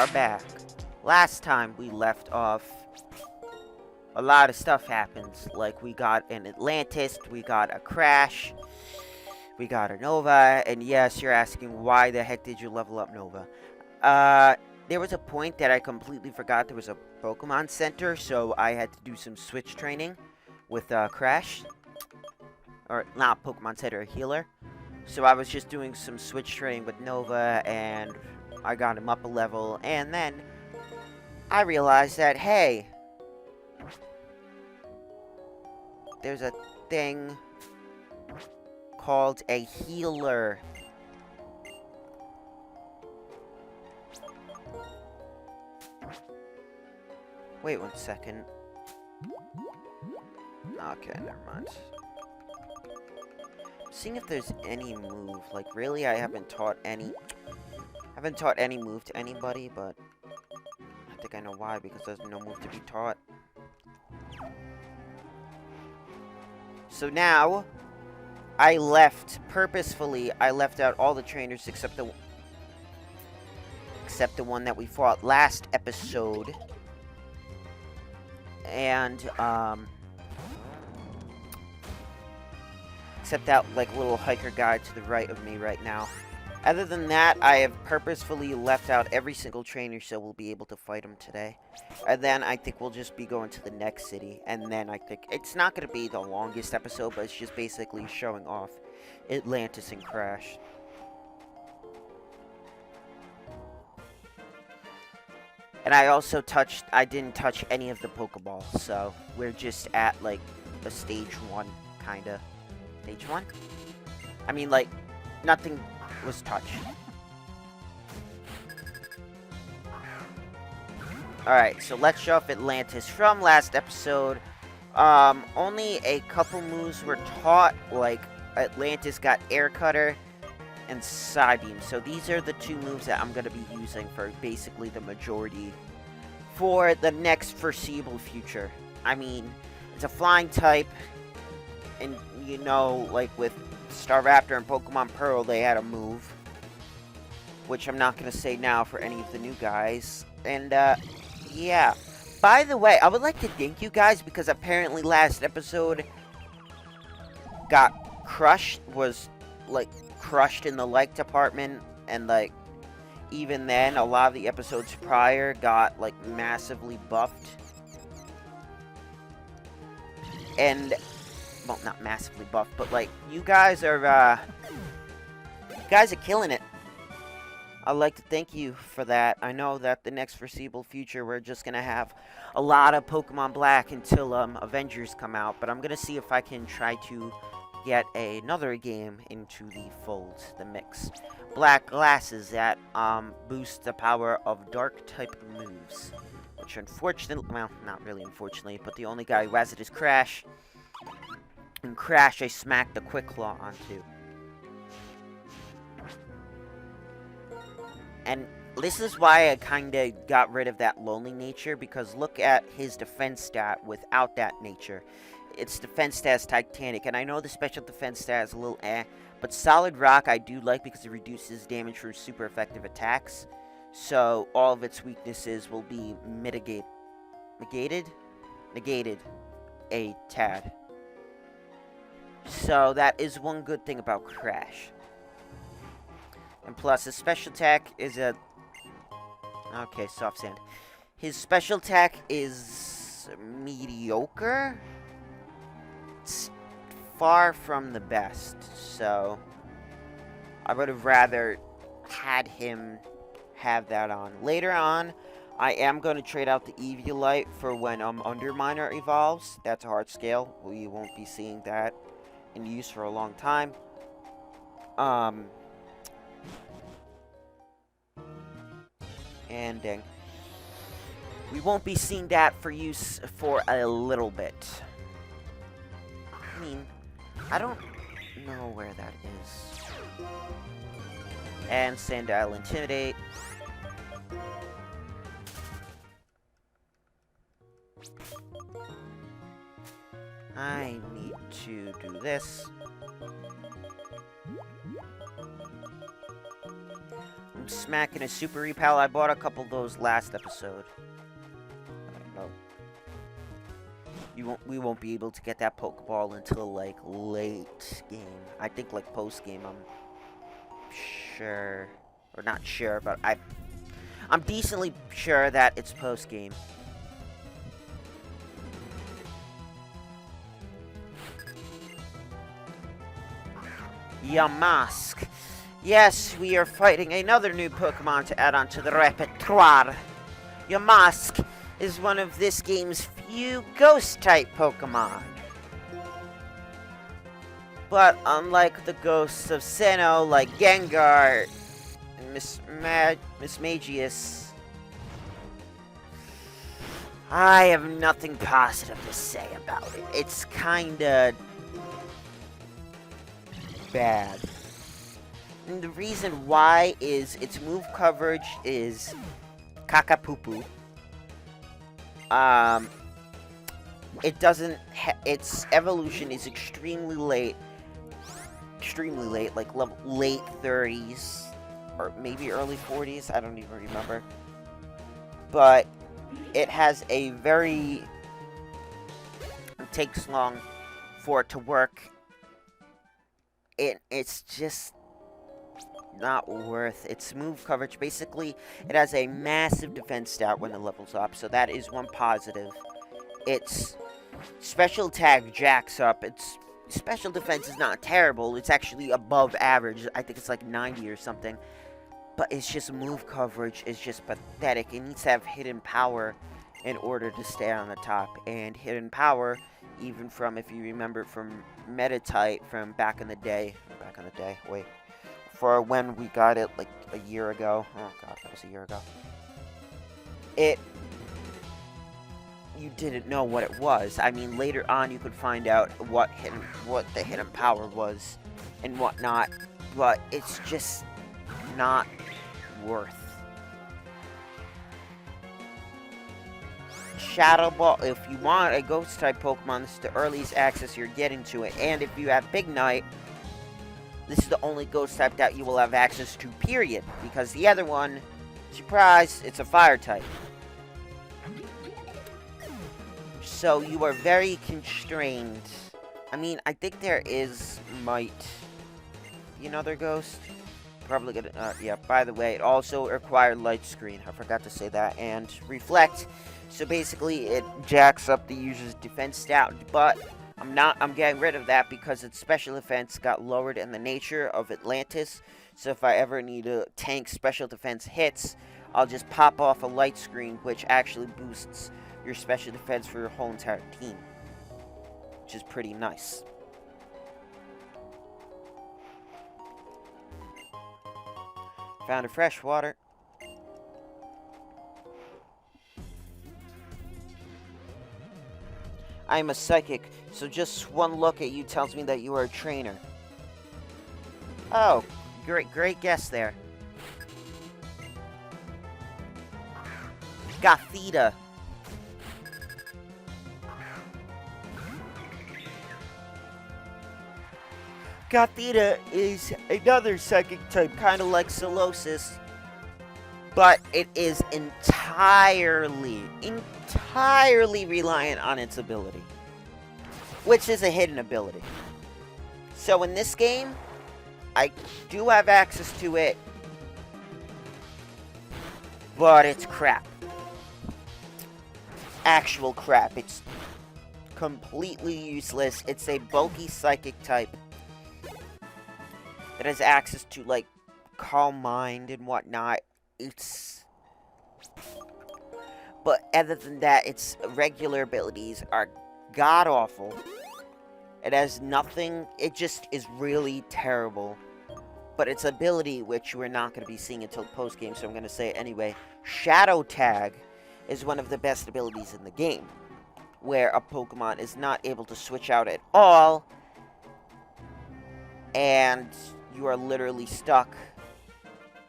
are back. Last time we left off, a lot of stuff happens. Like, we got an Atlantis, we got a crash, we got a Nova, and yes, you're asking, why the heck did you level up Nova? There was a point that I completely forgot there was a Pokemon Center, so I had to do some switch training with Crash. Or, not Pokemon Center, a healer. So I was just doing some switch training with Nova, and I got him up a level, and then I realized that, hey, there's a thing called a healer. Wait 1 second. Okay, never mind. Seeing if there's any move. Like, really, I haven't taught any move to anybody, but I think I know why, because there's no move to be taught. So now, purposefully, I left out all the trainers except the one that we fought last episode. And, except that, like, little hiker guy to the right of me right now. Other than that, I have purposefully left out every single trainer so we'll be able to fight him today. And then I think we'll just be going to the next city. And then I think it's not going to be the longest episode, but it's just basically showing off Atlantis and Crash. And I didn't touch any of the Pokeballs, so we're just at, like, the stage 1, kinda. Stage 1? I mean, like, nothing was touched. Alright, so let's show off Atlantis from last episode. Only a couple moves were taught, like, Atlantis got Air Cutter and Psybeam. So these are the 2 moves that I'm going to be using for basically the majority for the next foreseeable future. I mean, it's a flying type, and you know, like with Staraptor and Pokemon Pearl, they had a move, which I'm not going to say now for any of the new guys. And, yeah. By the way, I would like to thank you guys, because apparently last episode got crushed, was, like, crushed in the like department, and, like, even then, a lot of the episodes prior got, like, massively buffed. And, well, not massively buffed, but, like, you guys are killing it. I'd like to thank you for that. I know that the next foreseeable future, we're just gonna have a lot of Pokemon Black until, Avengers come out, but I'm gonna see if I can try to get another game into the fold, the mix. Black glasses that boost the power of dark type moves, which unfortunately, well, not really unfortunately, but the only guy who has it is Crash. And Crash, I smacked the Quick Claw onto. And this is why I kinda got rid of that lonely nature, because look at his defense stat without that nature. Its defense stat is Titanic, and I know the special defense stat is a little but Solid Rock I do like because it reduces damage from super effective attacks. So all of its weaknesses will be negated a tad. So that is one good thing about Crash. And plus his special attack is a... Okay, Soft Sand. His special attack is mediocre. It's far from the best, so I would have rather had him have that on. Later on, I am going to trade out the Eviolite for when Underminer evolves. That's a hard scale. We won't be seeing that in use for a long time. And dang. We won't be seeing that for use for a little bit. I mean, I don't know where that is. And Sandile Intimidate. I need to do this. I'm Smack and a Super Repel. I bought a couple of those last episode. I don't know. We won't be able to get that Pokeball until like late game. I think like post game. I'm sure, or not sure, but I'm decently sure that it's post game. Yamask. Yes, we are fighting another new Pokemon to add on to the repertoire. Yamask is one of this game's few Ghost-type Pokemon. But unlike the ghosts of Sinnoh, like Gengar and Miss Magius, I have nothing positive to say about it. It's kinda bad. And the reason why is its move coverage is kakapupu. It doesn't. Its evolution is extremely late. Extremely late, like late 30s or maybe early 40s. I don't even remember. But it has a very. It takes long for it to work. It's just not worth its move coverage. Basically, it has a massive defense stat when it levels up, so that is one positive. Its special tag jacks up. Its special defense is not terrible. It's actually above average. I think it's like 90 or something. But its just move coverage is just pathetic. It needs to have hidden power in order to stay on the top. And hidden power, even from, if you remember, from Metatite from back in the day. Wait. For when we got it, like, a year ago. Oh, God, that was a year ago. You didn't know what it was. I mean, later on, you could find out what the hidden power was and whatnot. But it's just not worth. Shadow Ball, if you want a Ghost-type Pokemon, this is the earliest access you're getting to it. And if you have Big Knight, this is the only Ghost-type that you will have access to, period. Because the other one, surprise, it's a Fire-type. So you are very constrained. I mean, I think there might be another Ghost. Probably gonna, yeah, by the way, it also required Light Screen. I forgot to say that. And Reflect. So basically, it jacks up the user's defense stat, but I'm getting rid of that because its special defense got lowered in the nature of Atlantis. So if I ever need to tank special defense hits, I'll just pop off a light screen, which actually boosts your special defense for your whole entire team, which is pretty nice. Found a fresh water. I am a psychic, so just one look at you tells me that you are a trainer. Oh, great guess there. Gothita. Gothita is another psychic type, kind of like Solosis, but it is entirely reliant on its ability, which is a hidden ability. So in this game, I do have access to it, but it's crap. Actual crap. It's completely useless. It's a bulky psychic type that has access to, like, Calm Mind and whatnot. But other than that, its regular abilities are god-awful. It has nothing. It just is really terrible. But its ability, which we're not going to be seeing until post-game, so I'm going to say it anyway. Shadow Tag is one of the best abilities in the game, where a Pokemon is not able to switch out at all, and you are literally stuck,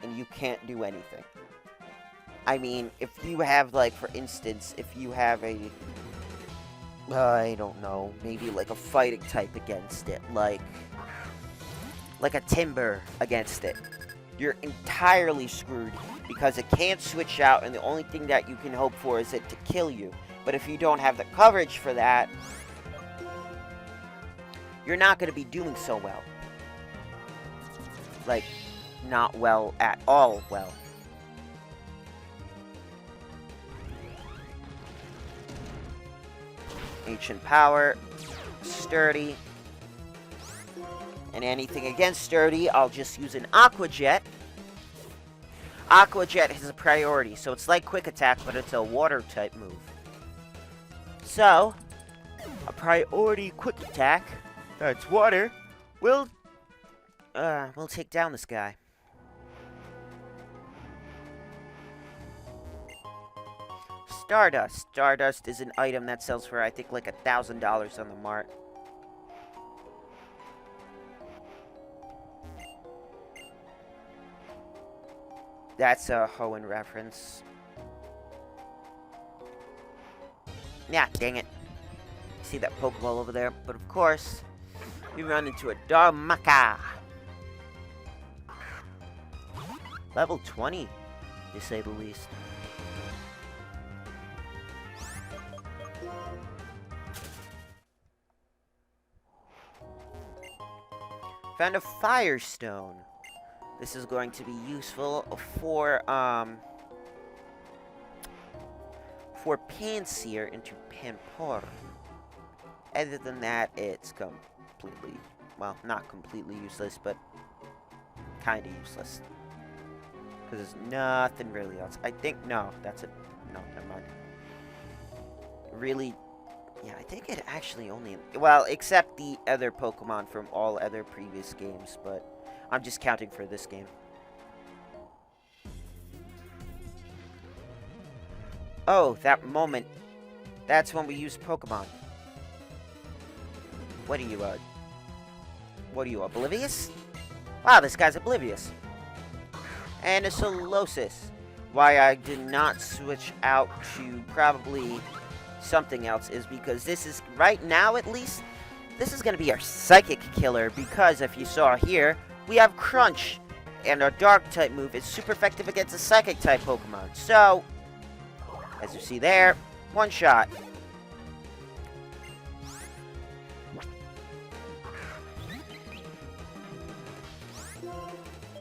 and you can't do anything. I mean, if you have, like, for instance, if you have a, I don't know, maybe like a fighting type against it, like a Timber against it, you're entirely screwed because it can't switch out, and the only thing that you can hope for is it to kill you. But if you don't have the coverage for that, you're not going to be doing so well. Like, not well at all well. Ancient Power, Sturdy. And anything against Sturdy, I'll just use an Aqua Jet. Aqua Jet is a priority, so it's like Quick Attack, but it's a water type move. So, a priority Quick Attack, that's water, will take down this guy. Stardust. Stardust is an item that sells for, I think, like $1,000 on the mart. That's a Hoenn reference. Yeah, dang it. See that Pokeball over there? But of course, we run into a Darumaka. Level 20, to say the least. Found a Firestone. This is going to be useful for Pansear into Panpour. Other than that, it's completely, well, not completely useless, but kind of useless. Because there's nothing really else. I think, no, that's it. No, never mind. Really, yeah, I think it actually only, well, except the other Pokemon from all other previous games, but I'm just counting for this game. Oh, that moment. That's when we use Pokemon. What are you, oblivious? Wow, this guy's oblivious. And a Solosis. Why I did not switch out to probably something else is because this is, right now at least, this is going to be our Psychic Killer, because if you saw here, we have Crunch, and our Dark-type move is super effective against a Psychic-type Pokemon. So, as you see there, one shot.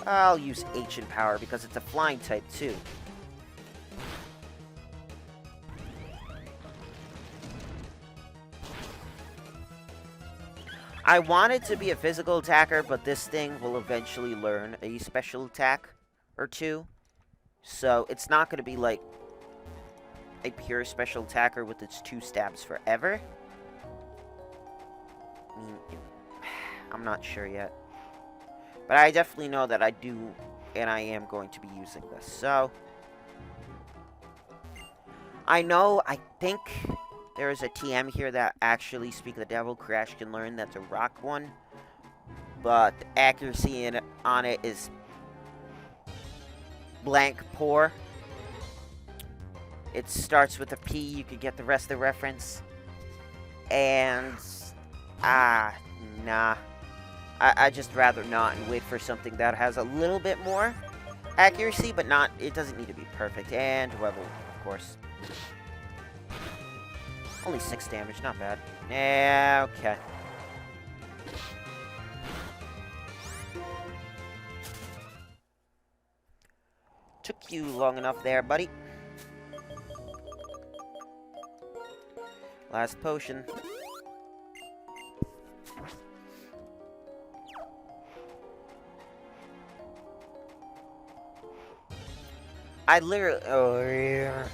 I'll use Ancient Power because it's a flying type too. I want it to be a physical attacker, but this thing will eventually learn a special attack or two. So it's not going to be like a pure special attacker with its 2 stabs forever. I mean, I'm not sure yet. But I definitely know that I do, and I am going to be using this. So, I think there is a TM here that actually, Speak of the Devil, Crash can learn that's a rock one. But the accuracy on it is blank poor. It starts with a P, you could get the rest of the reference. And, nah. I just rather not and wait for something that has a little bit more accuracy, but not, it doesn't need to be perfect. And level, of course. Only 6 damage, not bad. Yeah, okay. Took you long enough there, buddy. Last potion. I literally... Oh, yeah.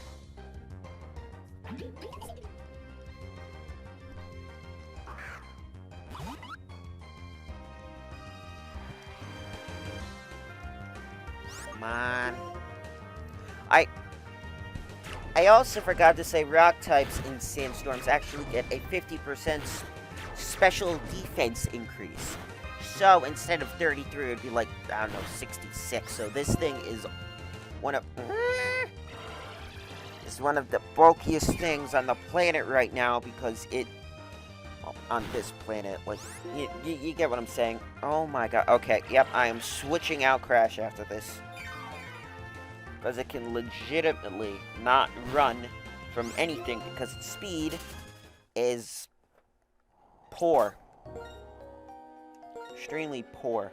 Come on. I also forgot to say rock types in Sandstorms actually get a 50% special defense increase. So instead of 33, it would be like, I don't know, 66. So this thing is one of the bulkiest things on the planet right now because it on this planet. Like, you get what I'm saying. Oh my god. Okay, yep, I am switching out Crash after this. Because it can legitimately not run from anything because its speed is poor. Extremely poor.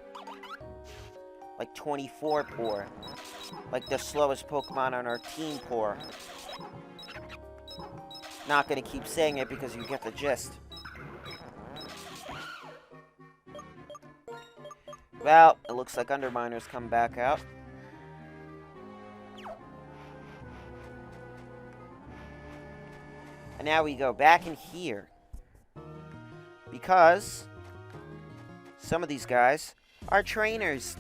Like 24 poor. Like the slowest Pokemon on our team poor. Not gonna keep saying it because you get the gist. Well, it looks like Underminer's come back out. And now we go back in here. Because some of these guys are trainers.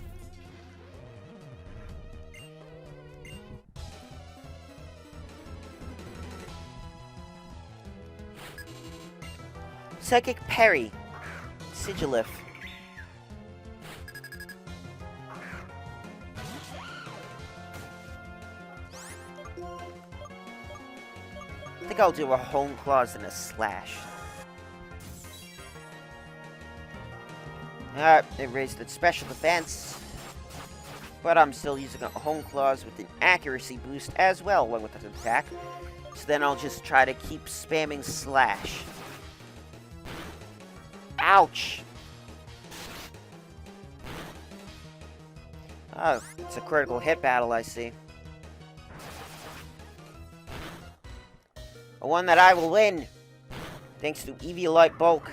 Psychic Parry. Sigilif. I think I'll do a Hone Claws and a Slash. It raised its special defense. But I'm still using a Hone Claws with an accuracy boost as well, along with an attack. So then I'll just try to keep spamming Slash. Ouch! Oh, it's a critical hit battle, I see. A one that I will win, thanks to Eviolite Bulk.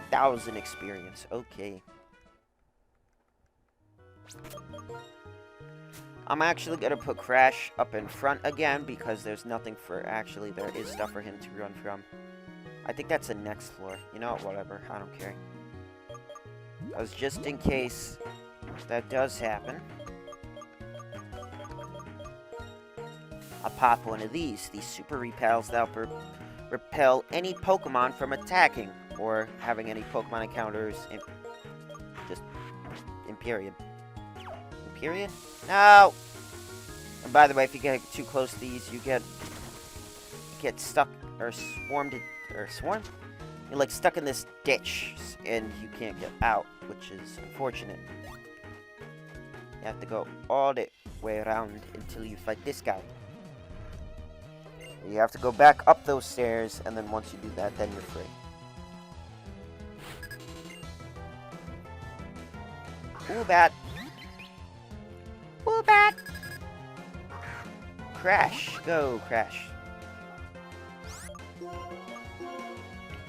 1,000 experience, okay. I'm actually gonna put Crash up in front again because there's nothing for, actually, there is stuff for him to run from. I think that's the next floor. You know what, whatever, I don't care. That was just in case that does happen. I'll pop one of these super repels that will repel any Pokemon from attacking or having any Pokemon encounters in period. In period? No! And by the way, if you get too close to these, you get stuck or swarmed. You're like stuck in this ditch and you can't get out, which is unfortunate. You have to go all the way around until you fight this guy. You have to go back up those stairs, and then once you do that, then you're free. Woobat! Woobat! Crash! Go, Crash!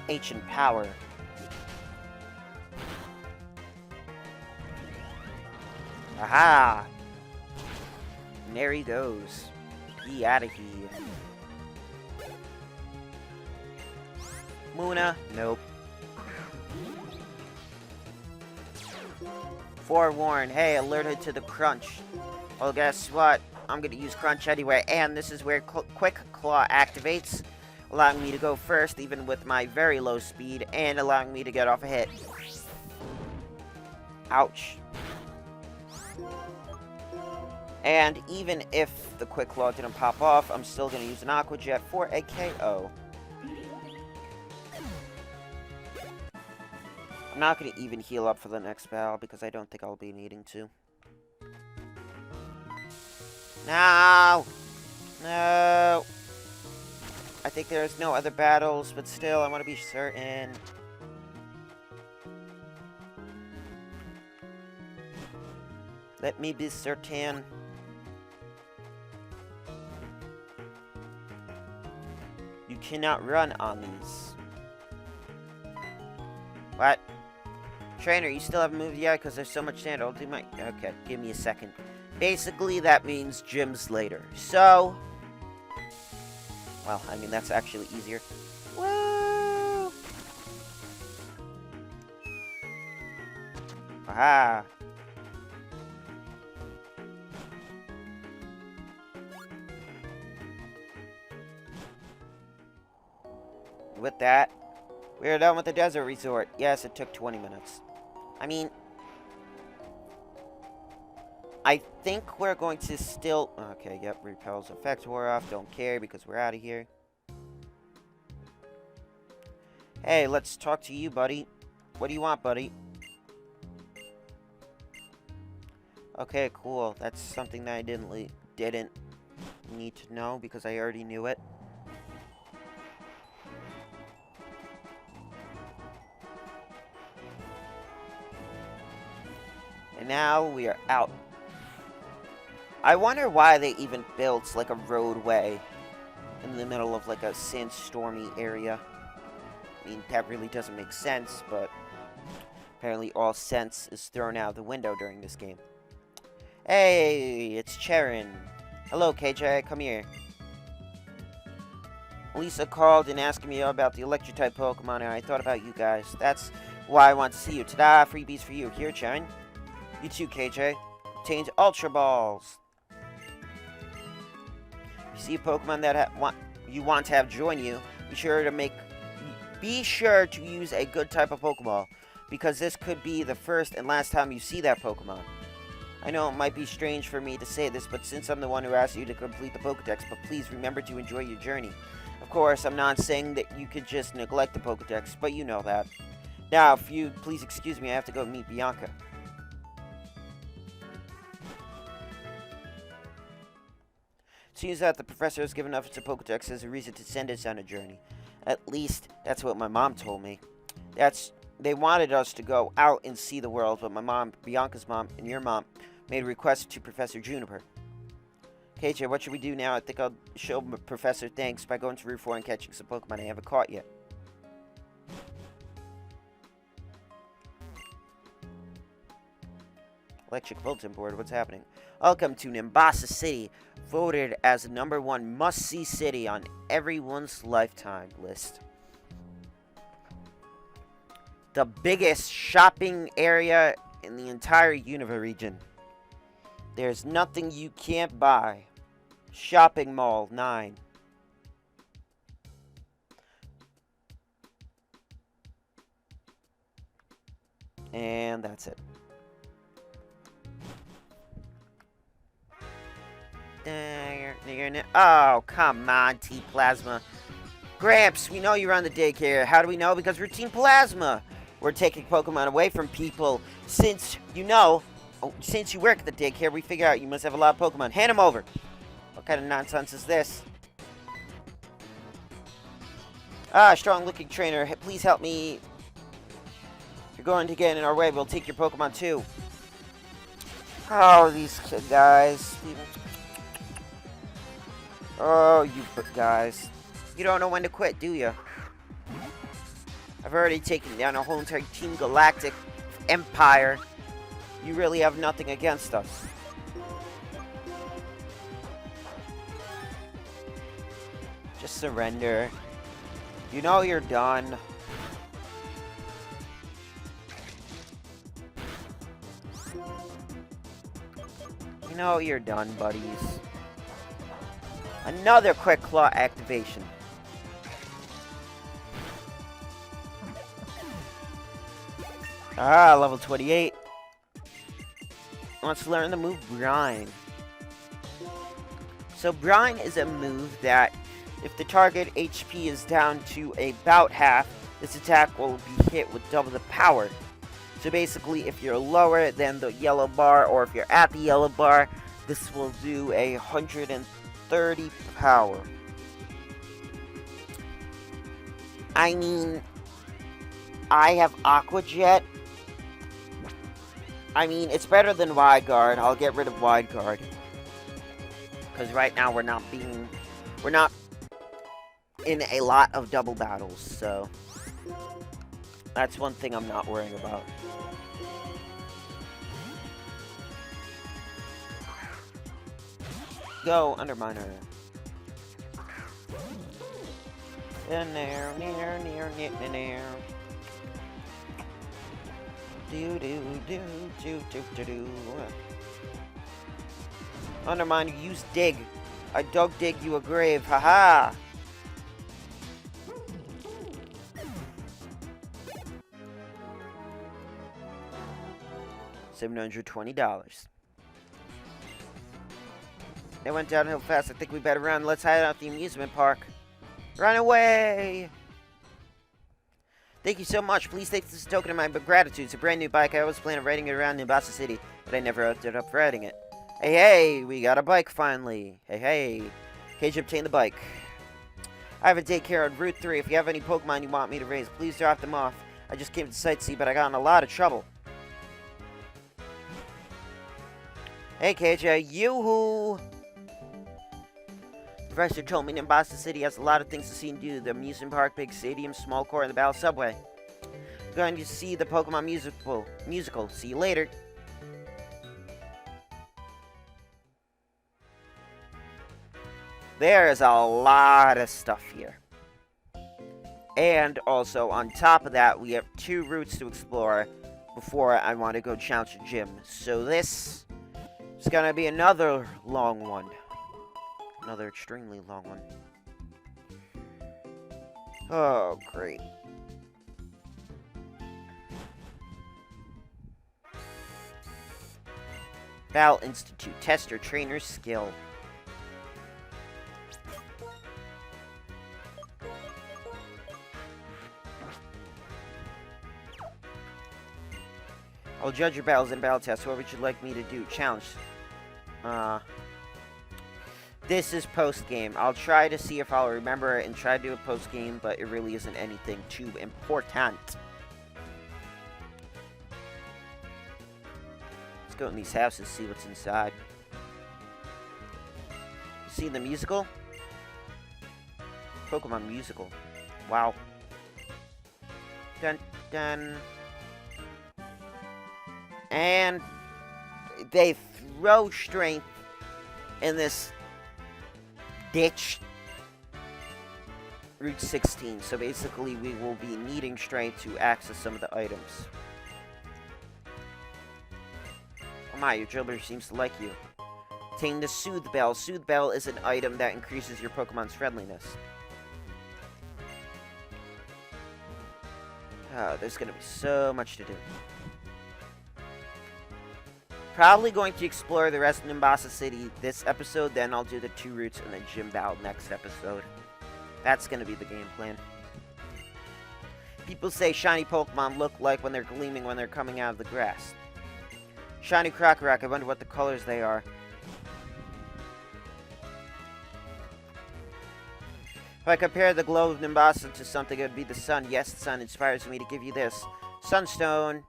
Ancient Power. Aha! And there he goes. Be out of here. Muna? Nope. Forewarn. Hey, alerted to the Crunch. Well, guess what? I'm gonna use Crunch anyway, and this is where Quick Claw activates, allowing me to go first, even with my very low speed, and allowing me to get off a hit. Ouch. And even if the Quick Claw didn't pop off, I'm still gonna use an Aqua Jet for a KO. I'm not going to even heal up for the next battle because I don't think I'll be needing to. No! No! I think there's no other battles, but still, I want to be certain. Let me be certain. You cannot run on these. What? Trainer, you still haven't moved yet? Because there's so much sand. I'll do my... Okay, give me a second. Basically, that means gyms later. So... Well, I mean, that's actually easier. Woo! Aha! With that, we're done with the desert resort. Yes, it took 20 minutes. I mean, I think we're going to still... Okay, yep, repels effect wore off. Don't care because we're out of here. Hey, let's talk to you, buddy. What do you want, buddy? Okay, cool. That's something that I didn't need to know because I already knew it. And now we are out. I wonder why they even built like a roadway in the middle of like a sandstormy area. I mean, that really doesn't make sense, but apparently all sense is thrown out the window during this game. Hey, it's Charon. Hello, KJ, come here. Lisa called and asked me about the electric-type Pokemon, and I thought about you guys. That's why I want to see you. Ta-da, freebies for you. Here, Charon. You too, KJ. Obtained Ultra Balls. If you see a Pokemon that you want to have join you, be sure to use a good type of Pokeball, because this could be the first and last time you see that Pokemon. I know it might be strange for me to say this, but since I'm the one who asked you to complete the Pokedex, but please remember to enjoy your journey. Of course, I'm not saying that you could just neglect the Pokedex, but you know that. Now, if you please excuse me, I have to go meet Bianca. Seems that the professor has given us a Pokedex as a reason to send us on a journey. At least, that's what my mom told me. They wanted us to go out and see the world, but my mom, Bianca's mom, and your mom made a request to Professor Juniper. KJ, what should we do now? I think I'll show Professor thanks by going to Route 4 and catching some Pokemon I haven't caught yet. Electric bulletin board, what's happening? Welcome to Nimbasa City, voted as the #1 must-see city on everyone's lifetime list. The biggest shopping area in the entire Unova region. There's nothing you can't buy. Shopping Mall 9. And that's it. Oh, come on, T-Plasma. Gramps, we know you're on the daycare. How do we know? Because we're Team Plasma. We're taking Pokemon away from people. Since you work at the daycare, we figure out you must have a lot of Pokemon. Hand them over. What kind of nonsense is this? Strong-looking trainer. Please help me. If you're going to get in our way, we'll take your Pokemon too. Oh, these guys. Oh, you guys. You don't know when to quit, do you? I've already taken down a whole entire Team Galactic Empire. You really have nothing against us. Just surrender. You know you're done. You know you're done, buddies. Another Quick Claw activation. Level 28. Let's learn the move Brine. So Brine is a move that if the target HP is down to about half, this attack will be hit with double the power. So basically, if you're lower than the yellow bar, or if you're at the yellow bar, this will do 130 power. I mean, I have Aqua Jet. I mean, it's better than Wide Guard. I'll get rid of Wide Guard. Because right now we're not in a lot of double battles, so that's one thing I'm not worrying about. Go, Underminer. Near. Do. Undermine, use dig. I dug dig you a grave, haha. $720. They went downhill fast. I think we better run. Let's hide out the amusement park. Run away! Thank you so much. Please take this as a token of my gratitude. It's a brand new bike. I always planned on riding it around Nimbasa City, but I never ended up riding it. Hey, hey, we got a bike finally. Hey, hey. Cage obtained the bike. I have a daycare on Route 3. If you have any Pokemon you want me to raise, please drop them off. I just came to sightsee, but I got in a lot of trouble. Hey, KJ, yoo-hoo! The professor told me Nimbasa City has a lot of things to see and do. The amusement park, big stadium, small core, and the Battle Subway. I'm going to see the Pokemon musical. See you later. There is a lot of stuff here. And also, on top of that, we have 2 routes to explore before I want to go challenge the gym. So this is going to be another long one. Another extremely long one. Oh, great. Battle Institute. Test your trainer's skill. I'll judge your battles and battle tests. What would you like me to do? Challenge. This is post-game. I'll try to see if I'll remember it and try to do a post-game, but it really isn't anything too important. Let's go in these houses, see what's inside. You seen the musical? Pokemon musical. Wow. Dun dun. And they throw strength in this ditch Route 16. So basically we will be needing strength to access some of the items. Oh my, your driller seems to like you. Obtain the Soothe Bell. Soothe Bell is an item that increases your Pokemon's friendliness. Oh, there's gonna be so much to do. Probably going to explore the rest of Nimbasa City this episode, then I'll do the 2 routes and the gym battle next episode. That's going to be the game plan. People say shiny Pokemon look like when they're gleaming when they're coming out of the grass. Shiny Krokorok, I wonder what the colors they are. If I compare the glow of Nimbasa to something, it would be the sun. Yes, the sun inspires me to give you this. Sunstone.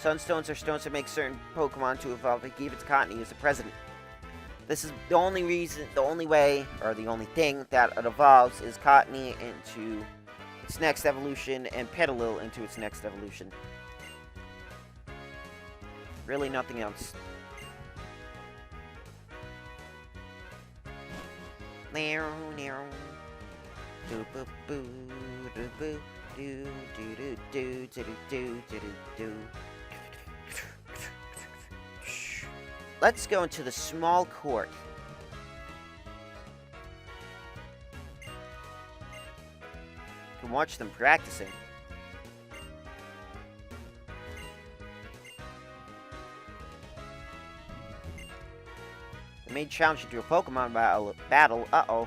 Sunstones are stones that make certain Pokemon to evolve. I gave it to Cottony as a president. This is the only reason, the only way, or the only thing that it evolves is Cottony into its next evolution and Petalil into its next evolution. Really nothing else. Let's go into the small court. You can watch them practicing. The main challenge to do a Pokemon battle. Uh-oh.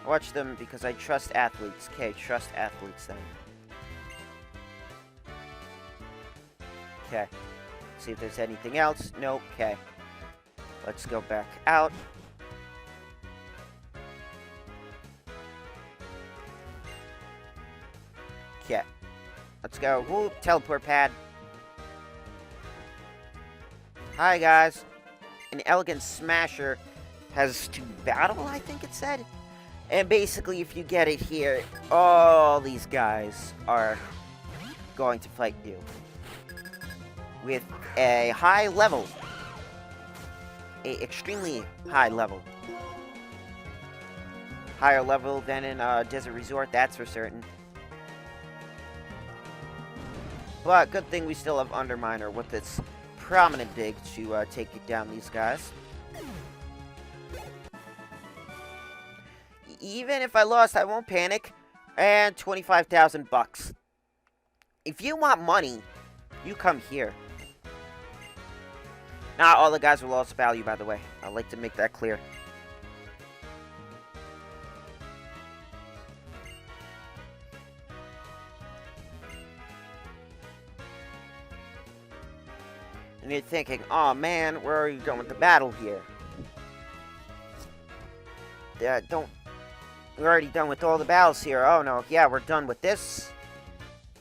I watch them because I trust athletes. Okay, trust athletes then. Okay. See if there's anything else. Nope. Okay. Let's go back out. Okay. Let's go. Whoop. Teleport pad. Hi, guys. An elegant smasher has to battle, I think it said. And basically, if you get it here, all these guys are going to fight you. With a high level. A extremely high level. Higher level than in Desert Resort, that's for certain. But good thing we still have Underminer with its prominent dig to take it down these guys. Even if I lost, I won't panic. And 25,000 bucks. If you want money, you come here. Not all the guys will lost value, by the way. I'd like to make that clear. And you're thinking, oh man, where are you going with the battle here? We're already done with all the battles here. Oh no, yeah, we're done with this.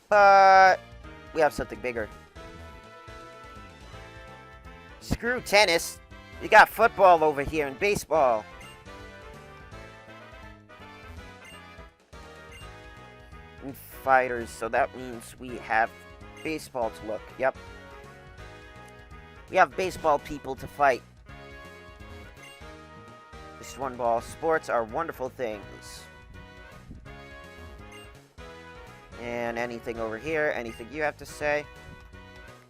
But we have something bigger. Screw tennis. We got football over here and baseball. And fighters, so that means we have baseball to look. Yep. We have baseball people to fight. Just one ball. Sports are wonderful things. And anything over here? Anything you have to say?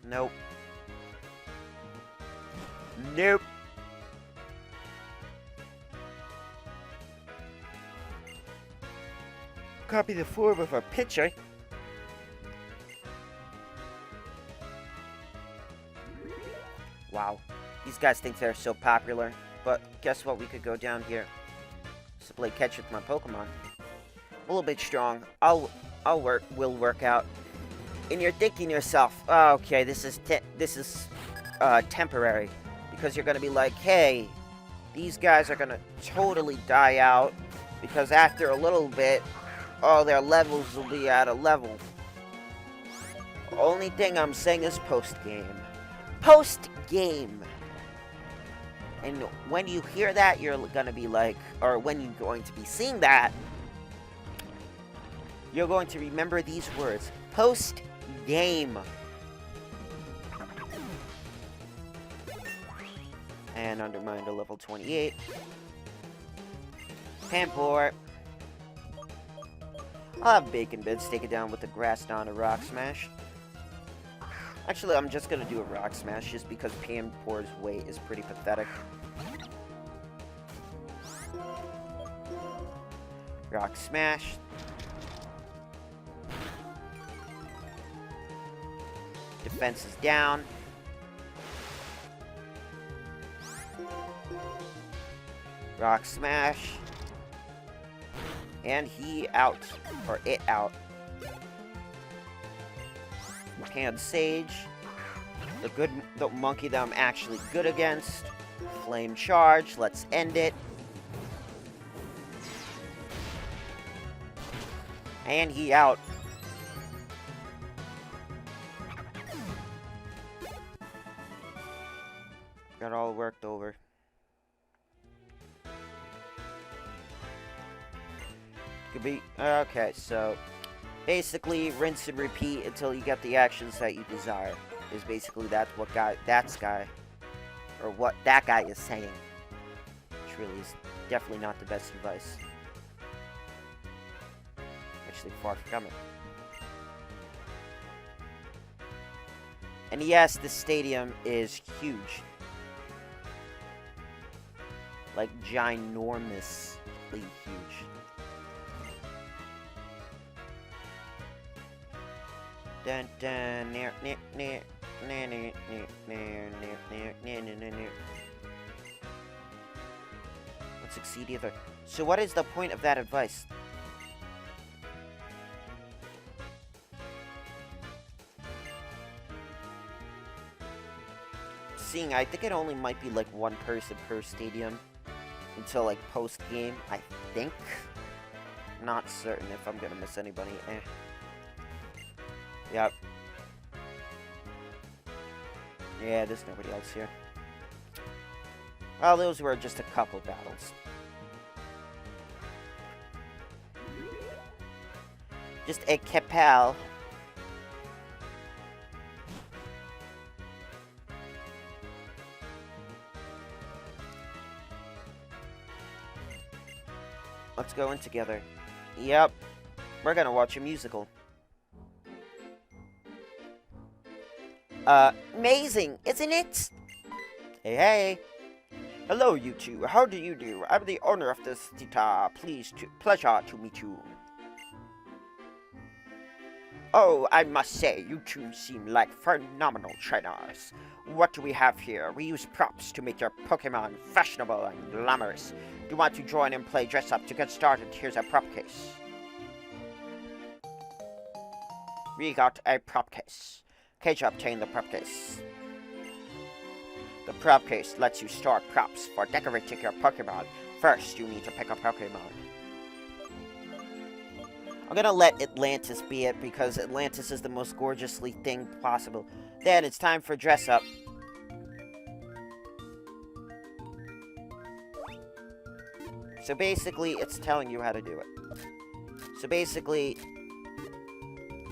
Nope. Nope. Copy the form of our picture. Wow. These guys think they're so popular. But guess what? We could go down here. Just play catch with my Pokemon. A little bit strong. Will work out. And you're thinking to yourself, oh, okay, this is temporary. Because you're gonna be like, hey, these guys are gonna totally die out. Because after a little bit, all their levels will be at a level. Only thing I'm saying is post-game. Post-game! And when you hear that, you're gonna be like, or when you're going to be seeing that, you're going to remember these words. Post-game. And undermine to level 28. Pampor. I'll have Bacon Bits take it down with the Grass Dawn or Rock Smash. Actually, I'm just gonna do a Rock Smash just because Pampor's weight is pretty pathetic. Rock Smash. Defense is down. Rock Smash. And he out. Or it out. Hand Sage. The monkey that I'm actually good against. Flame Charge. Let's end it. And he out. Got all worked over. Could be okay, so basically rinse and repeat until you get the actions that you desire. Is basically what that guy is saying. Which really is definitely not the best advice. Actually far from it. And yes, this stadium is huge. Like ginormously huge. Dun dun near near near near near near near near. Let's succeed either. So what is the point of that advice? Seeing, I think it only might be like one person per stadium until like post game. I think. Not certain if I'm gonna miss anybody. Yep. Yeah, there's nobody else here. Well, those were just a couple battles. Just a couple. Let's go in together. Yep. We're gonna watch a musical. Amazing, isn't it? Hey, hey. Hello, you two. How do you do? I'm the owner of this theater. Pleasure to meet you. Oh, I must say, you two seem like phenomenal trainers. What do we have here? We use props to make your Pokemon fashionable and glamorous. Do you want to join and play dress up? To get started, here's a prop case. We got a prop case. Okay, to obtain the prop case. The prop case lets you store props for decorating your Pokemon. First, you need to pick a Pokemon. I'm gonna let Atlantis be it because Atlantis is the most gorgeously thing possible. Then it's time for dress up. So basically, it's telling you how to do it. So basically,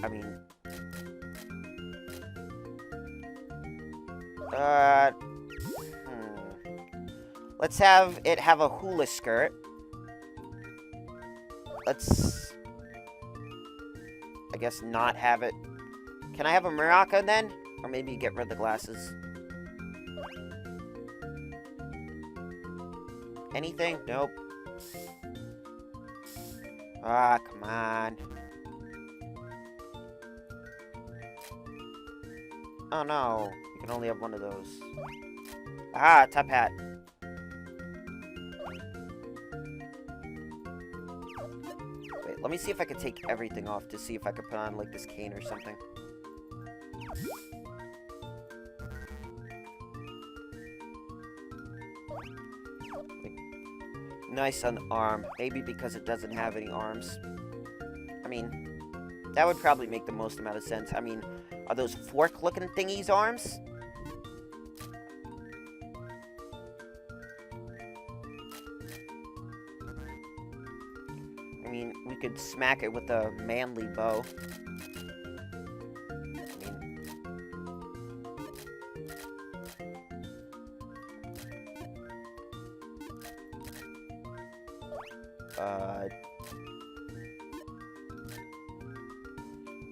I mean, let's have it have a hula skirt. Let's, I guess, not have it. Can I have a maraca then? Or maybe get rid of the glasses. Anything? Nope. Ah, come on. Oh no, you can only have one of those. Ah, top hat. Wait, let me see if I can take everything off to see if I could put on, like, this cane or something. Nice on the arm. Maybe because it doesn't have any arms. I mean, that would probably make the most amount of sense. I mean, are those fork-looking thingies arms? I mean, we could smack it with a manly bow.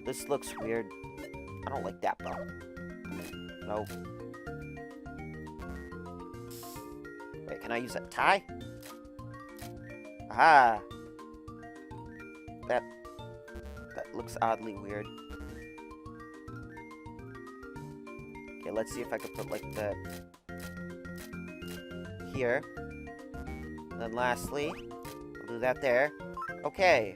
This looks weird. I don't like that bow. No. Wait, can I use that tie? Ah. That looks oddly weird. Okay, let's see if I could put like that here. And then lastly, I'll do that there. Okay.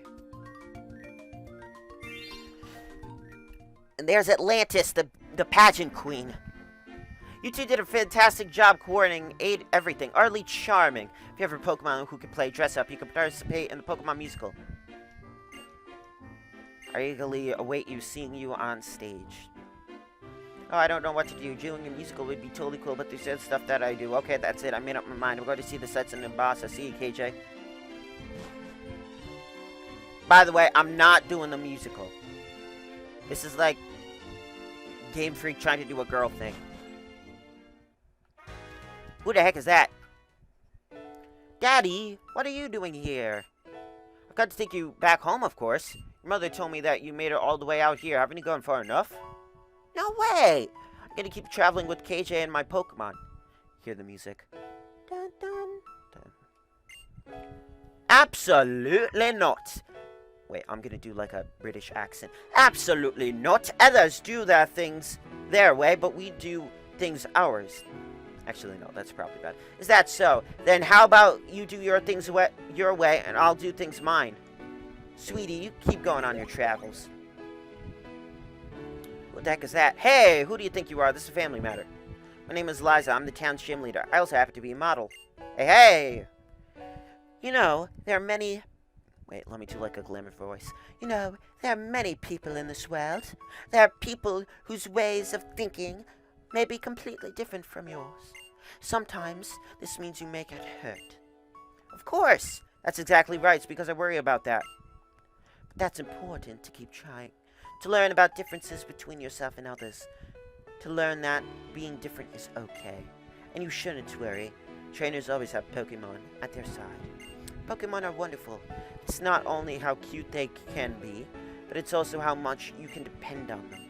And there's Atlantis, the pageant queen. You two did a fantastic job coordinating everything. Utterly charming. If you have a Pokemon who can play dress up, you can participate in the Pokemon musical. I eagerly await seeing you on stage. Oh, I don't know what to do. Doing a musical would be totally cool, but there's other stuff that I do. Okay, that's it. I made up my mind. I'm going to see the sets in Nimbasa. See you, KJ. By the way, I'm not doing the musical. This is like Game Freak trying to do a girl thing. Who the heck is that? Daddy, what are you doing here? I've got to take you back home, of course. Your mother told me that you made it all the way out here. Haven't you gone far enough? No way! I'm gonna keep traveling with KJ and my Pokemon. Hear the music. Dun, dun, dun. Absolutely not. Wait, I'm gonna do like a British accent. Absolutely not. Others do their things their way, but we do things ours. Actually, no, that's probably bad. Is that so? Then how about you do your things your way, and I'll do things mine? Sweetie, you keep going on your travels. What the heck is that? Hey, who do you think you are? This is a family matter. My name is Liza. I'm the town's gym leader. I also happen to be a model. Hey, hey! You know, there are many... Wait, let me do like a glamour voice. You know, there are many people in this world. There are people whose ways of thinking may be completely different from yours. Sometimes this means you may get hurt. Of course! That's exactly right. It's because I worry about that. But that's important to keep trying. To learn about differences between yourself and others. To learn that being different is okay. And you shouldn't worry. Trainers always have Pokemon at their side. Pokemon are wonderful. It's not only how cute they can be, but it's also how much you can depend on them.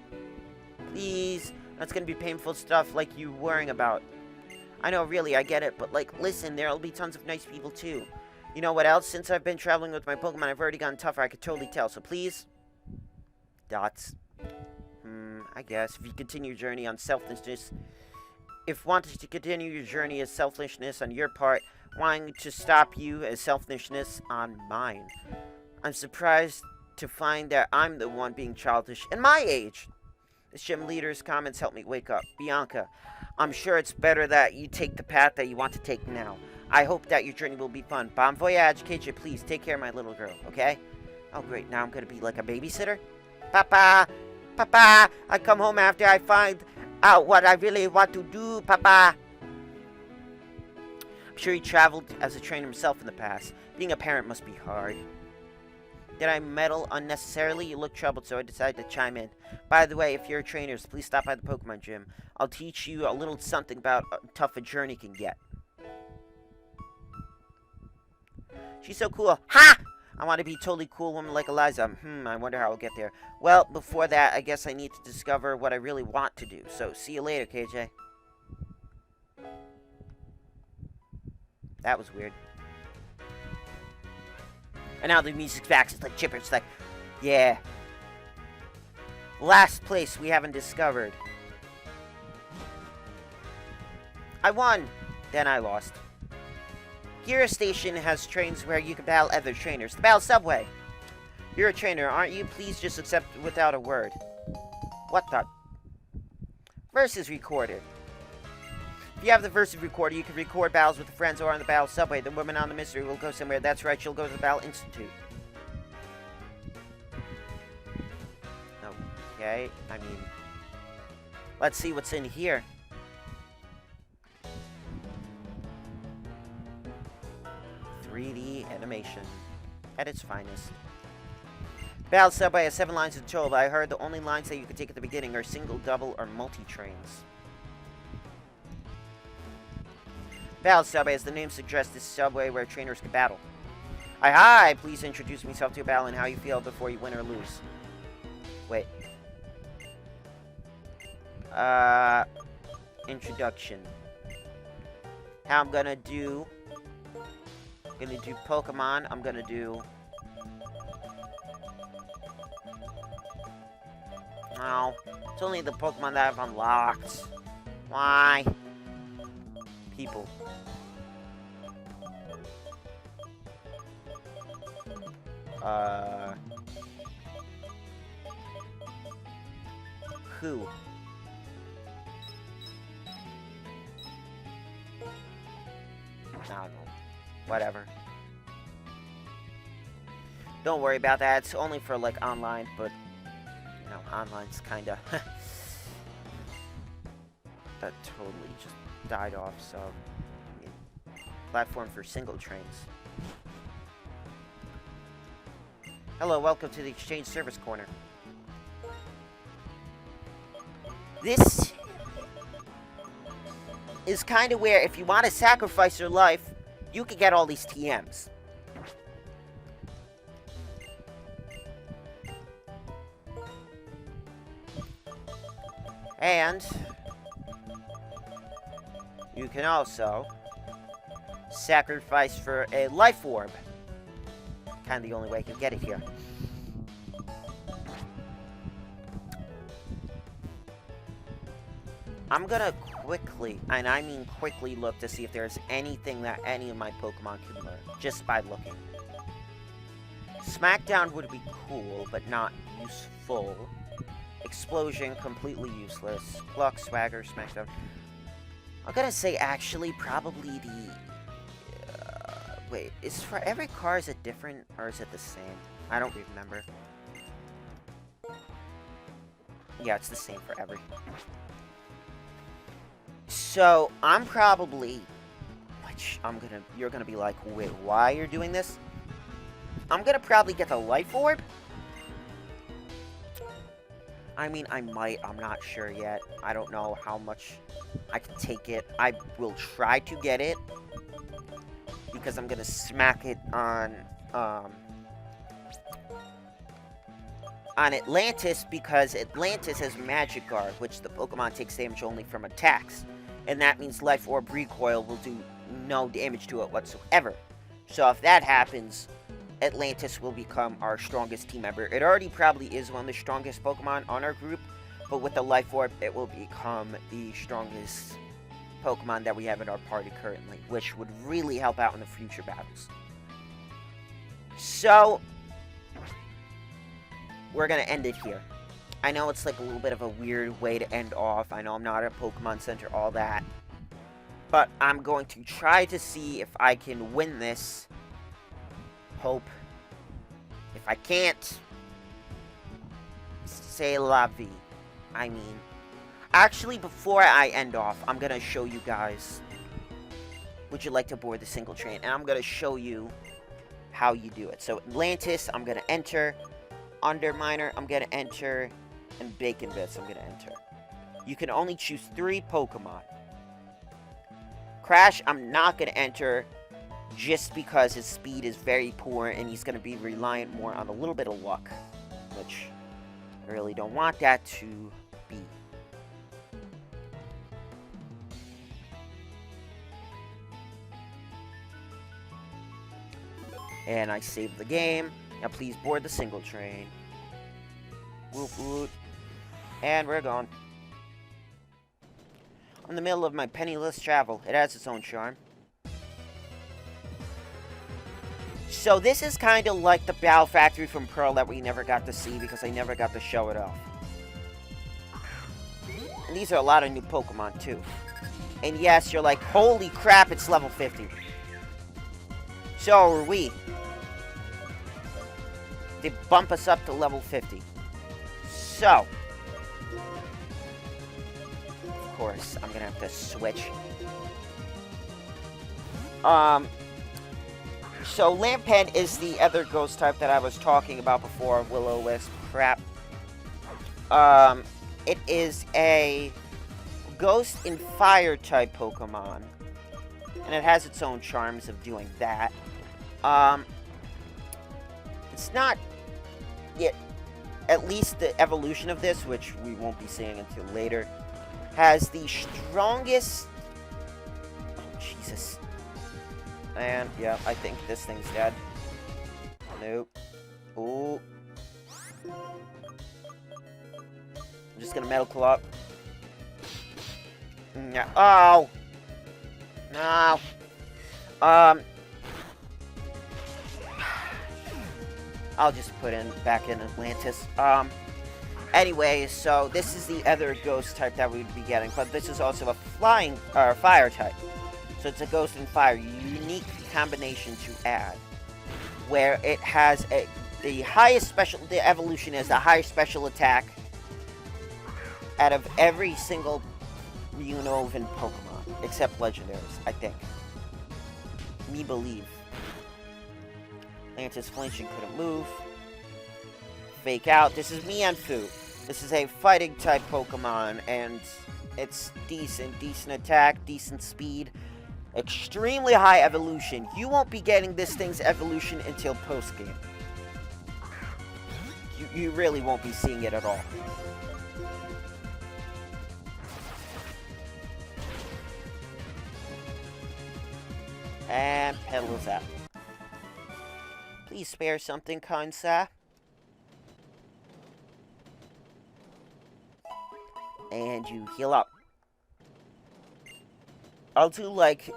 Please, that's gonna be painful stuff like you worrying about. I know, really, I get it, but like, listen, there'll be tons of nice people too. You know what else? Since I've been traveling with my Pokemon, I've already gotten tougher. I could totally tell, so please... Dots. I guess. If you continue your journey on selfishness... If wanting to continue your journey as selfishness on your part, wanting to stop you as selfishness on mine. I'm surprised to find that I'm the one being childish in my age. This gym leader's comments help me wake up. Bianca, I'm sure it's better that you take the path that you want to take now. I hope that your journey will be fun. Bon voyage, KJ. Please take care of my little girl, okay? Oh, great. Now I'm going to be like a babysitter? Papa! Papa! I come home after I find out what I really want to do, Papa! I'm sure he traveled as a trainer himself in the past. Being a parent must be hard. Did I meddle unnecessarily? You look troubled, so I decided to chime in. By the way, if you're trainers, please stop by the Pokemon gym. I'll teach you a little something about how tough a journey can get. She's so cool. Ha! I want to be a totally cool woman like Eliza. I wonder how I'll get there. Well, before that, I guess I need to discover what I really want to do. So, see you later, KJ. That was weird. And now the music's back. It's like chipper. It's like, yeah. Last place we haven't discovered. I won. Then I lost. Gira Station has trains where you can battle other trainers. The Battle Subway. You're a trainer, aren't you? Please just accept without a word. What the? Verse is recorded. If you have the verse recorder, you can record battles with friends or on the Battle Subway. The woman on the mystery will go somewhere. That's right, she'll go to the Battle Institute. Okay, I mean, let's see what's in here. .3D animation at its finest. Battle Subway has 7 lines in total, but I heard the only lines that you can take at the beginning are single, double, or multi-trains. Battle Subway, as the name suggests, is a subway where trainers can battle. Hi, please introduce myself to a battle and how you feel before you win or lose. Wait. Introduction. How I'm gonna do Pokemon. I'm gonna do... Oh, it's only the Pokemon that I've unlocked. Why? People. Who? I don't know. Whatever. Don't worry about that. It's only for, like, online, but, you know, online's kinda... that totally just died off, so... I mean, platform for single trains. Hello, welcome to the Exchange Service Corner. This is kind of where, if you want to sacrifice your life, you can get all these TMs. And you can also sacrifice for a life orb. Kind of the only way I can get it here. I'm gonna quickly, and I mean quickly, look to see if there's anything that any of my Pokemon can learn, just by looking. Smackdown would be cool, but not useful. Explosion, completely useless. Pluck, Swagger, Smackdown. I'm gonna say, actually, probably the... wait, is for every car, is it different, or is it the same? I don't remember. Yeah, it's the same for every... So, I'm probably... Which, you're gonna be like, wait, why you're doing this? I'm gonna probably get the Life Orb. I mean, I might, I'm not sure yet. I don't know how much I can take it. I will try to get it. Because I'm gonna smack it on Atlantis, because Atlantis has Magic Guard, which the Pokemon takes damage only from attacks. And that means Life Orb Recoil will do no damage to it whatsoever. So if that happens, Atlantis will become our strongest team member. It already probably is one of the strongest Pokemon on our group, but with the Life Orb, it will become the strongest Pokemon that we have in our party currently, which would really help out in the future battles. So, we're going to end it here. I know it's like a little bit of a weird way to end off. I know I'm not at Pokemon Center, all that. But I'm going to try to see if I can win this. Hope. If I can't, c'est la vie. I mean, actually, before I end off, I'm going to show you guys. Would you like to board the single train? And I'm going to show you how you do it. So, Atlantis, I'm going to enter. Underminer, I'm going to enter. And Bacon Bits, I'm going to enter. You can only choose 3 Pokemon. Crash, I'm not going to enter just because his speed is very poor and he's going to be reliant more on a little bit of luck, which I really don't want that to be. And I saved the game. Now please board the single train. Whoop whoop. And we're gone. I'm in the middle of my penniless travel. It has its own charm. So this is kind of like the Battle Factory from Pearl that we never got to see because I never got to show it off. And these are a lot of new Pokemon too. And yes, you're like, holy crap, it's level 50. So are we. They bump us up to level 50. So, of course, I'm gonna have to switch. So Lampen is the other ghost type that I was talking about before. Will-O-Wisp, crap. It is a ghost and fire type Pokemon, and it has its own charms of doing that. It's not yet. At least the evolution of this, which we won't be seeing until later, has the strongest... Oh, Jesus. And, yeah, I think this thing's dead. Nope. Ooh. I'm just gonna Metal Claw up. Yeah. Oh! No. I'll just put back in Atlantis. Anyway, so this is the other ghost type that we'd be getting, but this is also a fire type. So it's a ghost and fire, unique combination to add, where it has the highest special. The evolution is the highest special attack out of every single Unova Pokemon, except legendaries, I think. Me believe. Atlantis flinching, couldn't move. Fake out. This is Mienfoo. This is a fighting type Pokemon, and it's decent attack, decent speed, extremely high evolution. You won't be getting this thing's evolution until post-game. You really won't be seeing it at all. And pedals out. Please spare something, kind sir. And you heal up. I'll do, like,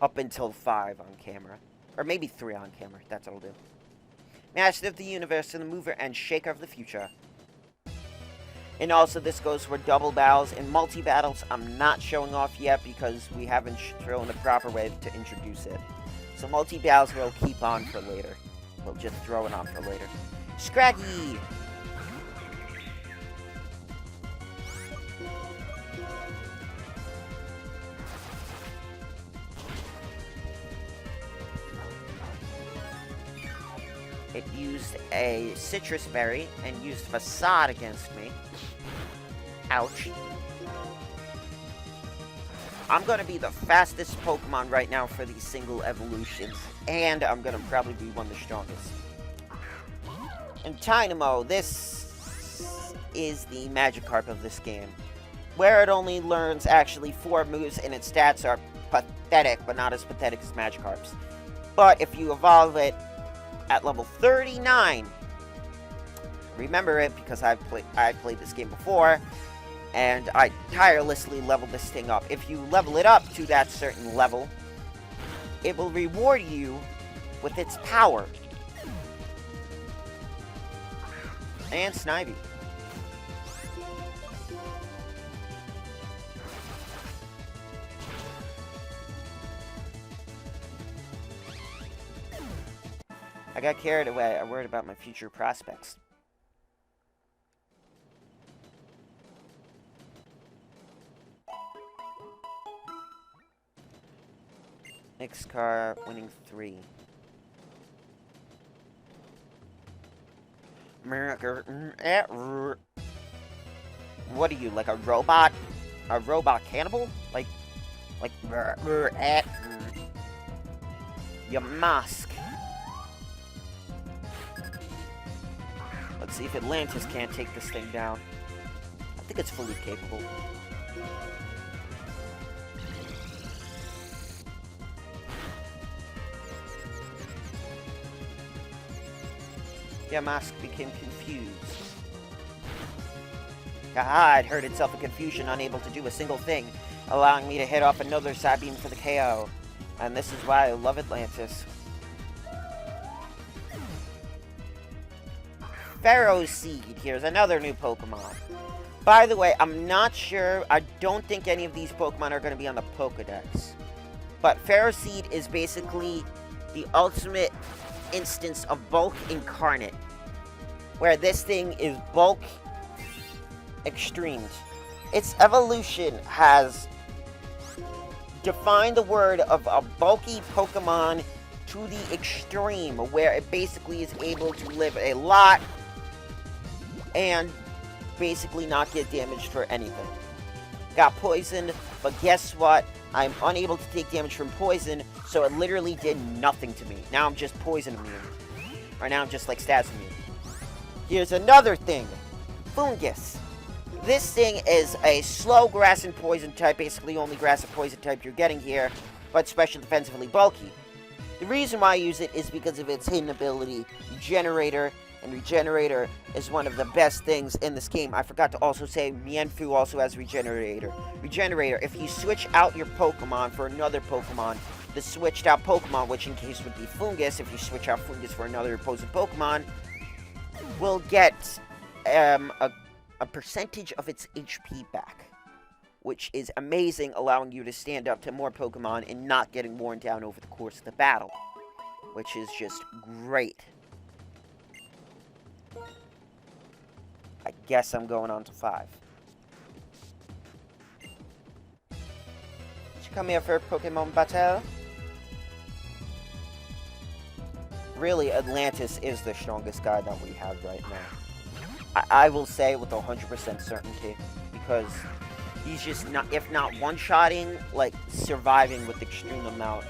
up until 5 on camera. Or maybe 3 on camera. That's what I'll do. Master of the Universe and the Mover and Shaker of the Future. And also, this goes for double battles and multi-battles. I'm not showing off yet because we haven't thrown the proper way to introduce it. So multi-battles we'll keep on for later. We'll just throw it on for later. Scraggy! It used a citrus berry and used Facade against me. Ouch. I'm going to be the fastest Pokemon right now for these single evolutions. And I'm going to probably be one of the strongest. And Dynamo, this is the Magikarp of this game. Where it only learns actually 4 moves and its stats are pathetic, but not as pathetic as Magikarp's. But if you evolve it at level 39, remember it because I've played this game before, and I tirelessly leveled this thing up. If you level it up to that certain level, it will reward you with its power. And Snivy. got carried away. I worried about my future prospects. Next car, winning 3. What are you, like a robot? A robot cannibal? Like, your mask. Let's see if Atlantis can't take this thing down. I think it's fully capable. Your mask became confused. Haha, it hurt itself in confusion, unable to do a single thing, allowing me to hit off another Psybeam for the KO. And this is why I love Atlantis. Pharaoh's Seed. Here's another new Pokemon. By the way, I'm not sure. I don't think any of these Pokemon are going to be on the Pokedex. But Pharaoh's Seed is basically the ultimate instance of Bulk Incarnate. Where this thing is Bulk Extremed. Its evolution has defined the word of a bulky Pokemon to the extreme, where it basically is able to live a lot and basically not get damaged for anything. Got poisoned, but guess what? I'm unable to take damage from poison, so it literally did nothing to me. Now I'm just poison immune. Or now I'm just like stats immune. Here's another thing. Fungus. This thing is a slow grass and poison type, basically only grass and poison type you're getting here, but special defensively bulky. The reason why I use it is because of its hidden ability, Regenerator, and Regenerator is one of the best things in this game. I forgot to also say Mienfoo also has Regenerator. Regenerator, if you switch out your Pokemon for another Pokemon, the switched out Pokemon, which in case would be Fungus, if you switch out Fungus for another opposing Pokemon, will get a percentage of its HP back, which is amazing, allowing you to stand up to more Pokemon and not getting worn down over the course of the battle, which is just great. I guess I'm going on to 5. Did you come here for a Pokemon battle? Really, Atlantis is the strongest guy that we have right now. I will say with 100% certainty, because he's just not, if not one-shotting, like surviving with extreme amount.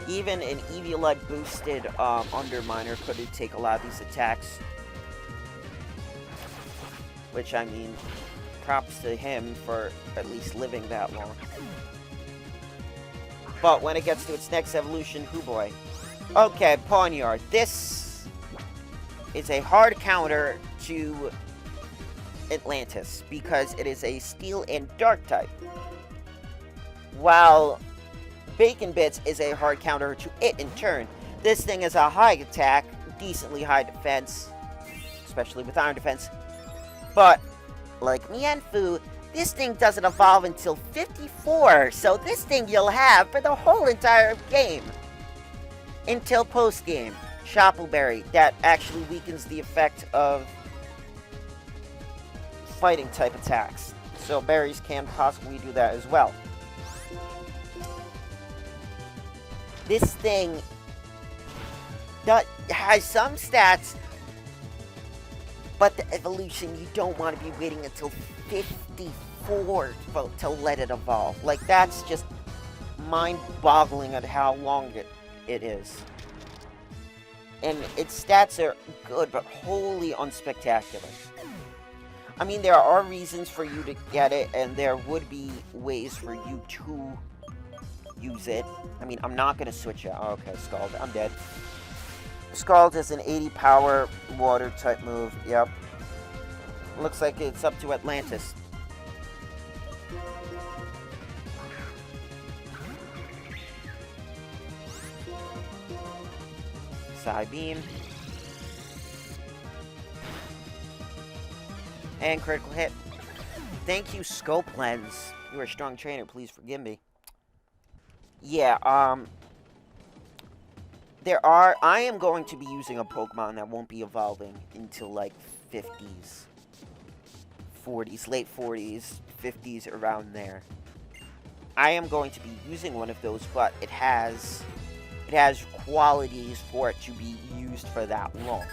Even an Eviolite boosted Underminer couldn't take a lot of these attacks. Which, I mean, props to him for at least living that long. But when it gets to its next evolution, hoo boy. Okay, Pawniard. This is a hard counter to Atlantis because it is a Steel and Dark type. While Bacon Bits is a hard counter to it in turn. This thing is a high attack, decently high defense, especially with iron defense. But, like Mienfoo, this thing doesn't evolve until 54, so this thing you'll have for the whole entire game. Until post-game. Shoppleberry, that actually weakens the effect of fighting type attacks. So berries can possibly do that as well. This thing has some stats, but the evolution, you don't want to be waiting until 54 to let it evolve. Like, that's just mind-boggling at how long it is. And its stats are good, but wholly unspectacular. I mean, there are reasons for you to get it, and there would be ways for you to use it. I mean, I'm not going to switch it. Oh, okay, Scald. I'm dead. Scald is an 80 power water type move. Yep. Looks like it's up to Atlantis. Psybeam. And critical hit. Thank you, Scope Lens. You're a strong trainer. Please forgive me. Yeah, I am going to be using a Pokemon that won't be evolving until like 50s, 40s, late 40s, 50s, around there. I am going to be using one of those, but it has qualities for it to be used for that long.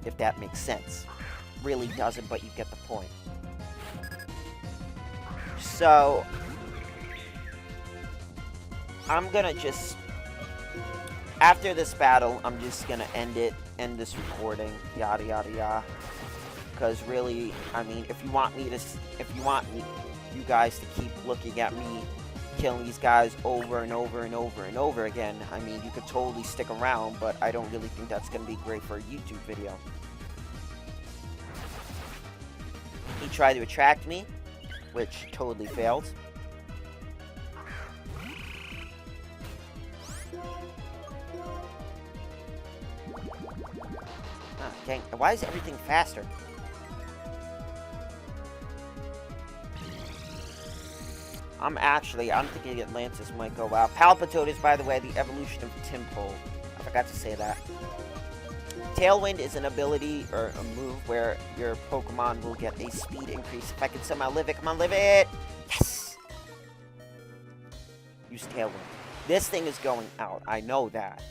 If that makes sense. Really doesn't, but you get the point. So I'm gonna just, after this battle, I'm just gonna end this recording, yada yada yada. Because really, I mean, if you want you guys to keep looking at me killing these guys over and over and over and over again, I mean, you could totally stick around, but I don't really think that's gonna be great for a YouTube video. He tried to attract me, which totally failed. Ah, dang. Why is everything faster? I'm thinking Atlantis might go out. Palpitoad is, by the way, the evolution of Timpole. I forgot to say that. Tailwind is an ability, or a move, where your Pokemon will get a speed increase. If I can somehow live it, come on, live it! Yes! Use Tailwind. This thing is going out, I know that.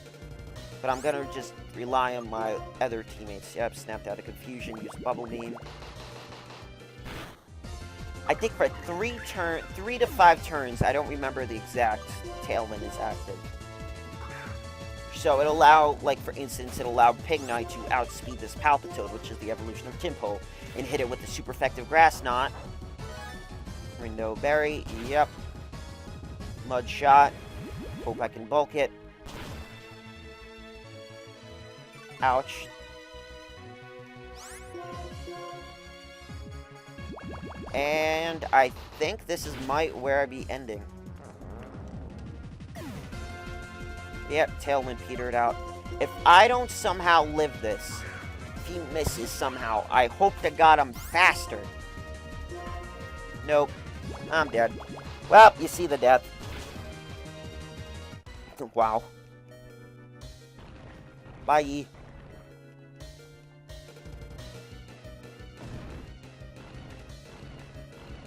But I'm gonna just rely on my other teammates. Yep, snapped out of confusion, use Bubble Beam. I think for 3 to 5 turns, I don't remember the exact, Tailwind is active. So it allowed, like for instance, it allowed Pignite to outspeed this Palpitoad, which is the evolution of Timpole, and hit it with the super effective Grass Knot. Rindo Berry, yep. Mud Shot. Hope I can bulk it. Ouch. And I think this is where I be ending. Yep, Tailwind petered out. If I don't somehow live this, if he misses somehow, I hope to God I'm faster. Nope. I'm dead. Well, you see the death. Wow. Bye.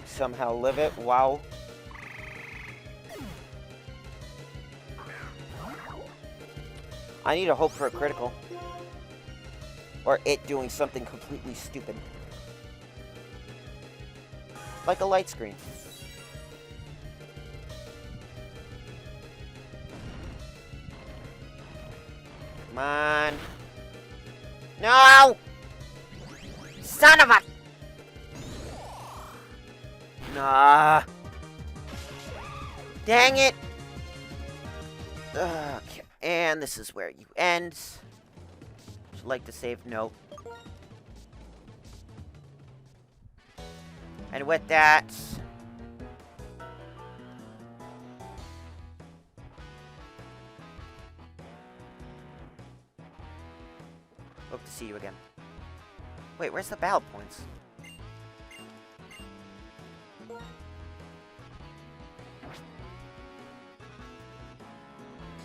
Somehow live it. Wow. I need to hope for a critical. Or it doing something completely stupid. Like a light screen. Come on. No! Son of a... Nah. Dang it. Okay. And this is where you end. Would you like to save? No. And with that... hope to see you again. Wait, where's the battle points?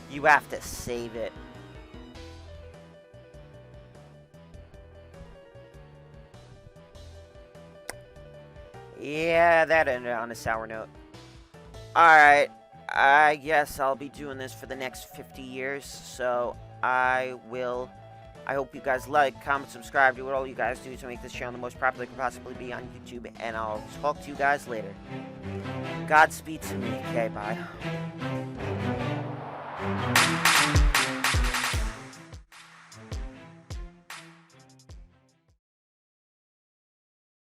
You have to save it. Yeah, that ended on a sour note. Alright, I guess I'll be doing this for the next 50 years, so I hope you guys like, comment, subscribe, do what all you guys do to make this channel the most popular it can possibly be on YouTube, and I'll talk to you guys later. Godspeed to me. Okay, bye.